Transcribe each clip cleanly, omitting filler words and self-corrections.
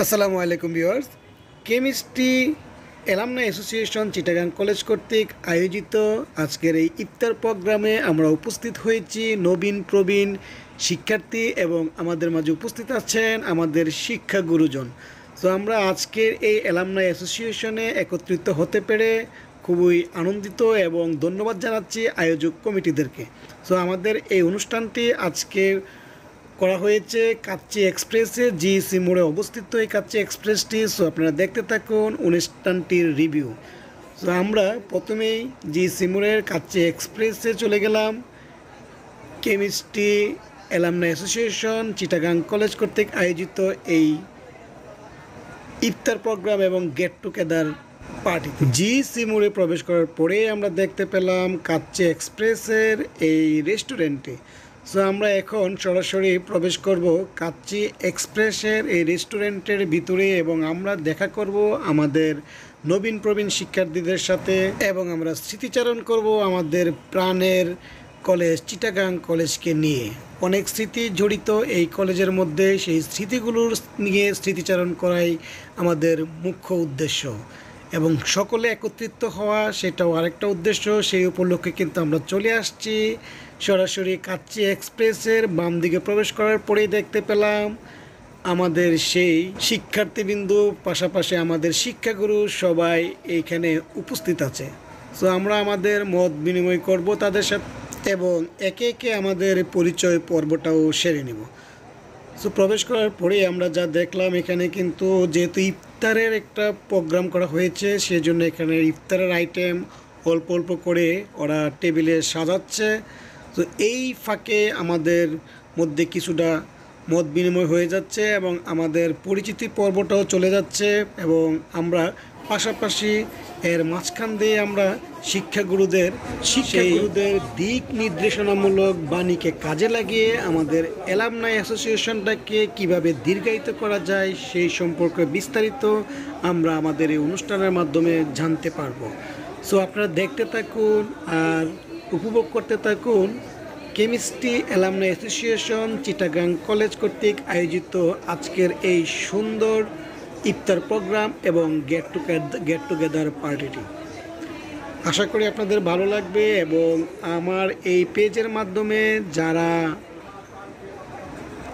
আসসালামু আলাইকুম viewers. Chemistry alumni association Chittagong college কর্তৃক আয়োজিত আজকের এই ইফতার প্রোগ্রামে আমরা উপস্থিত হয়েছি নবীন প্রবীণ শিক্ষার্থী এবং আমাদের মাঝে উপস্থিত আছেন আমাদের শিক্ষা গুরুজন। তো আমরা আজকের এই অ্যালামনাই অ্যাসোসিয়েশনে একত্রিত হতে পেরে খুবই আনন্দিত এবং ধন্যবাদ জানাচ্ছি আয়োজক কমিটিদেরকে। তো আমাদের এই অনুষ্ঠানটি আজকে করা হয়েছে কাচ্চি এক্সপ্রেসে, জিইসি মোড়ে অবস্থিত এই কাচ্চি এক্সপ্রেসটি। সো আপনারা দেখতে থাকুন অনুষ্ঠানটির রিভিউ। সো আমরা প্রথমেই জিইসি মোড়ের কাচ্চি এক্সপ্রেসে চলে গেলাম। Chemistry alumni association Chittagong college কর্তৃক আয়োজিত এই ইফতার প্রোগ্রাম এবং গেট টুগেদার পার্টিতে জিইসি মোড়ে প্রবেশ করার পরেই আমরা দেখতে পেলাম কাচ্চি এক্সপ্রেসের এই রেস্টুরেন্টে। সো আমরা এখন সরাসরি প্রবেশ করব কাচ্চি এক্সপ্রেসের এই রেস্টুরেন্টের ভিতরে এবং আমরা দেখা করব আমাদের নবীন প্রবীণ শিক্ষার্থীদের সাথে এবং আমরা স্মৃতিচারণ করব আমাদের প্রাণের কলেজ চিটাগাং কলেজকে নিয়ে। অনেক স্মৃতি জড়িত এই কলেজের মধ্যে, সেই স্মৃতিগুলোর নিয়ে স্মৃতিচারণ করাই আমাদের মুখ্য উদ্দেশ্য এবং সকলে একত্রিত হওয়া সেটাও আরেকটা উদ্দেশ্য। সেই উপলক্ষে কিন্তু আমরা চলে আসছি সরাসরি কাচ্চি এক্সপ্রেসের বাম দিকে প্রবেশ করার পরেই দেখতে পেলাম আমাদের সেই শিক্ষার্থীবৃন্দু, পাশাপাশি আমাদের শিক্ষাগুরু সবাই এইখানে উপস্থিত আছে। সো আমরা আমাদের মত বিনিময় করব তাদের সাথে এবং একে একে আমাদের পরিচয় পর্বটাও সেরে নেব। সো প্রবেশ করার পরেই আমরা যা দেখলাম, এখানে কিন্তু যেহেতু ইফতারের একটা প্রোগ্রাম করা হয়েছে সেজন্য এখানে ইফতারের আইটেম অল্প অল্প করে ওরা টেবিলে সাজাচ্ছে। তো এই ফাঁকে আমাদের মধ্যে কিছুটা মত বিনিময় হয়ে যাচ্ছে এবং আমাদের পরিচিতি পর্বটাও চলে যাচ্ছে এবং আমরা পাশাপাশি এর মাঝখান দিয়ে আমরা শিক্ষাগুরুদের দিক নির্দেশনামূলক বাণীকে কাজে লাগিয়ে আমাদের অ্যালামনাই অ্যাসোসিয়েশনটাকে কিভাবে দীর্ঘায়িত করা যায় সেই সম্পর্কে বিস্তারিত আমরা আমাদের এই অনুষ্ঠানের মাধ্যমে জানতে পারবো। সো আপনারা দেখতে থাকুন আর উপভোগ করতে থাকুন chemistry alumni association Chittagong college কর্তৃক আয়োজিত আজকের এই সুন্দর ইফতার প্রোগ্রাম এবং গেট টুগেদার পার্টিটি। আশা করি আপনাদের ভালো লাগবে এবং আমার এই পেজের মাধ্যমে যারা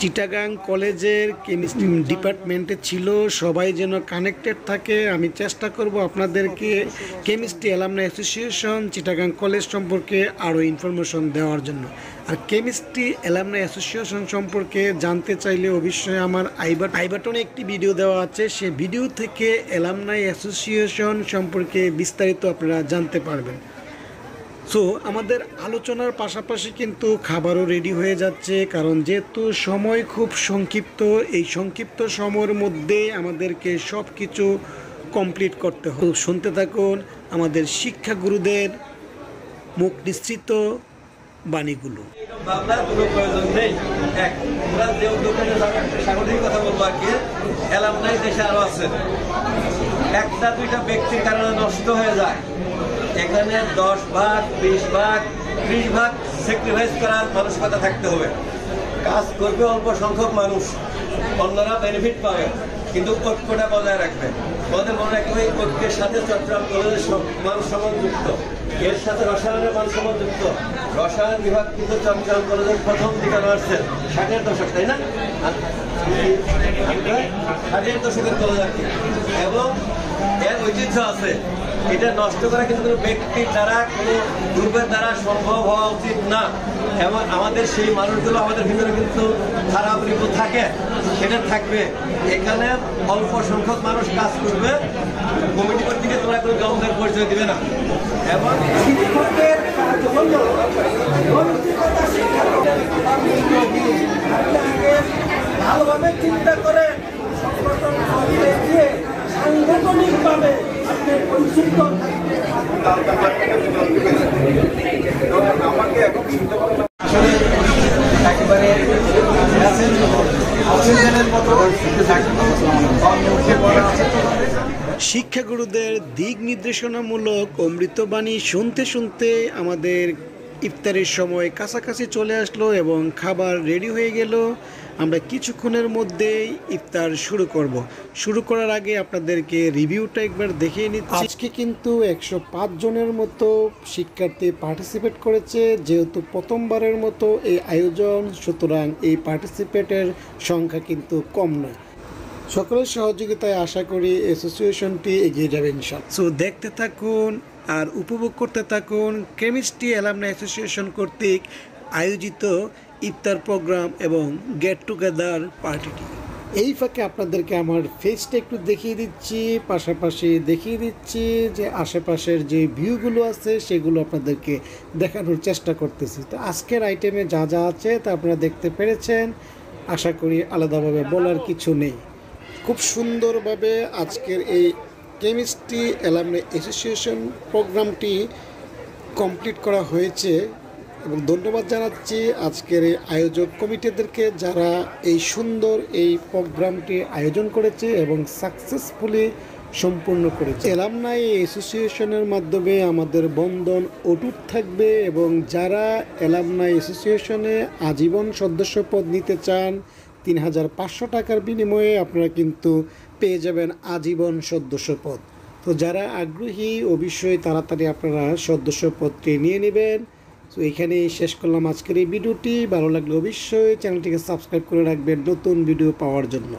চিটাগাং কলেজের কেমিস্ট্রি ডিপার্টমেন্টে ছিল সবাই যেন কানেক্টেড থাকে। আমি চেষ্টা করব আপনাদেরকে chemistry alumni association Chittagong college সম্পর্কে আরও ইনফরমেশন দেওয়ার জন্য। আর কেমিস্ট্রি অ্যালামনাই অ্যাসোসিয়েশন সম্পর্কে জানতে চাইলে অবশ্যই আমার আই বাটনে একটি ভিডিও দেওয়া আছে, সে ভিডিও থেকে অ্যালামনাই অ্যাসোসিয়েশন সম্পর্কে বিস্তারিত আপনারা জানতে পারবেন। সো আমাদের আলোচনার পাশাপাশি কিন্তু খাবারও রেডি হয়ে যাচ্ছে, কারণ যেহেতু সময় খুব সংক্ষিপ্ত, এই সংক্ষিপ্ত সময়ের মধ্যে আমাদেরকে সব কিছু কমপ্লিট করতে হবে। শুনতে থাকুন আমাদের শিক্ষাগুরুদের মুখ নিঃসৃত বাণীগুলো। ভাবনার কোনো প্রয়োজন নেই। আমরা যে উদ্যোগের সাংগঠনিক কথা বলবো আর কি, অ্যালামনাই দেশে আরো আছে, একটা দুইটা ব্যক্তির কারণে নষ্ট হয়ে যায়। এখানে 10 ভাগ 20 ভাগ 30 ভাগ স্যাক্রিফাইস করার মানসিকতা থাকতে হবে। কাজ করবে অল্প সংখ্যক মানুষ, অন্যরা বেনিফিট পাবে, কিন্তু ঐক্যটা বজায় রাখবে। আমাদের মনে রাখবে এই ঐক্যের সাথে চট্টগ্রাম কলেজের মানুষ সমাজ যুক্ত, এর সাথে রসায়নের মানুষ সমাজ যুক্ত। রসায়ন বিভাগ কিন্তু চট্টগ্রাম কলেজের প্রথম দিকে আসছে 60-এর দশক, তাই না? 60-এর দশকের কলেজ আর কি, এবং এর ঐতিহ্য আছে। এটা নষ্ট করা কিন্তু কোনো ব্যক্তির দ্বারা, কোনো গ্রুপের দ্বারা সম্ভব হওয়া উচিত না। এবং আমাদের সেই মানুষগুলো আমাদের ভিতরে কিন্তু খারাপ রিপোর্ট থাকে, সেটা থাকবে। এখানে অল্প সংখ্যক মানুষ কাজ করবে, কমিটি কর্তৃক তোমরা কোনো জমদের পরিচয় দিবে না। এবং ভালোভাবে চিন্তা করে সাংগঠনিকভাবে আপনি পরিচিত আমাকে এখন একেবারে শিক্ষাগুরুদের দিক নির্দেশনামূলক অমৃতবাণী শুনতে শুনতে আমাদের ইফতারের সময় কাছাকাছি চলে আসলো এবং খাবার রেডি হয়ে গেল। আমরা কিছুক্ষণের মধ্যেই ইফতার শুরু করার আগে আপনাদেরকে রিভিউটা একবার দেখিয়ে নিচ্ছি। আজকে কিন্তু 105 জনের মতো শিক্ষার্থী পার্টিসিপেট করেছে, যেহেতু প্রথমবারের মতো এই আয়োজন, সুতরাং এই পার্টিসিপেটের সংখ্যা কিন্তু কম নয়। সকলের সহযোগিতায় আশা করি অ্যাসোসিয়েশনটি এগিয়ে যাবে ইনশাআল্লাহ। সো দেখতে থাকুন আর উপভোগ করতে থাকুন কেমিস্ট্রি অ্যালামনাই অ্যাসোসিয়েশন কর্তৃক আয়োজিত ইফতার প্রোগ্রাম এবং গেট টুগেদার পার্টিটি। এই ফাঁকে আপনাদেরকে আমার ফেসটা একটু দেখিয়ে দিচ্ছি, পাশাপাশি দেখিয়ে দিচ্ছি যে আশেপাশের যে ভিউগুলো আছে সেগুলো আপনাদেরকে দেখানোর চেষ্টা করতেছি। তো আজকের আইটেমে যা যা আছে তা আপনারা দেখতে পেরেছেন, আশা করি আলাদাভাবে বলার কিছু নেই। খুব সুন্দরভাবে আজকের এই কেমিস্ট্রি অ্যালামনাই অ্যাসোসিয়েশন প্রোগ্রামটি কমপ্লিট করা হয়েছে এবং ধন্যবাদ জানাচ্ছি আজকের এই আয়োজক কমিটিদেরকে, যারা এই সুন্দর এই প্রোগ্রামটি আয়োজন করেছে এবং সাকসেসফুলি সম্পূর্ণ করেছে। অ্যালামনাই অ্যাসোসিয়েশনের মাধ্যমে আমাদের বন্ধন অটুট থাকবে এবং যারা অ্যালামনাই অ্যাসোসিয়েশনে আজীবন সদস্যপদ নিতে চান ৩,৫০০ টাকার বিনিময়ে আপনারা কিন্তু পেয়ে যাবেন আজীবন সদস্যপদ। তো যারা আগ্রহী অবশ্যই তাড়াতাড়ি আপনারা সদস্যপদটি নিয়ে নেবেন। তো এখানেই শেষ করলাম আজকের এই ভিডিওটি। ভালো লাগলে অবশ্যই চ্যানেলটিকে সাবস্ক্রাইব করে রাখবেন নতুন ভিডিও পাওয়ার জন্য।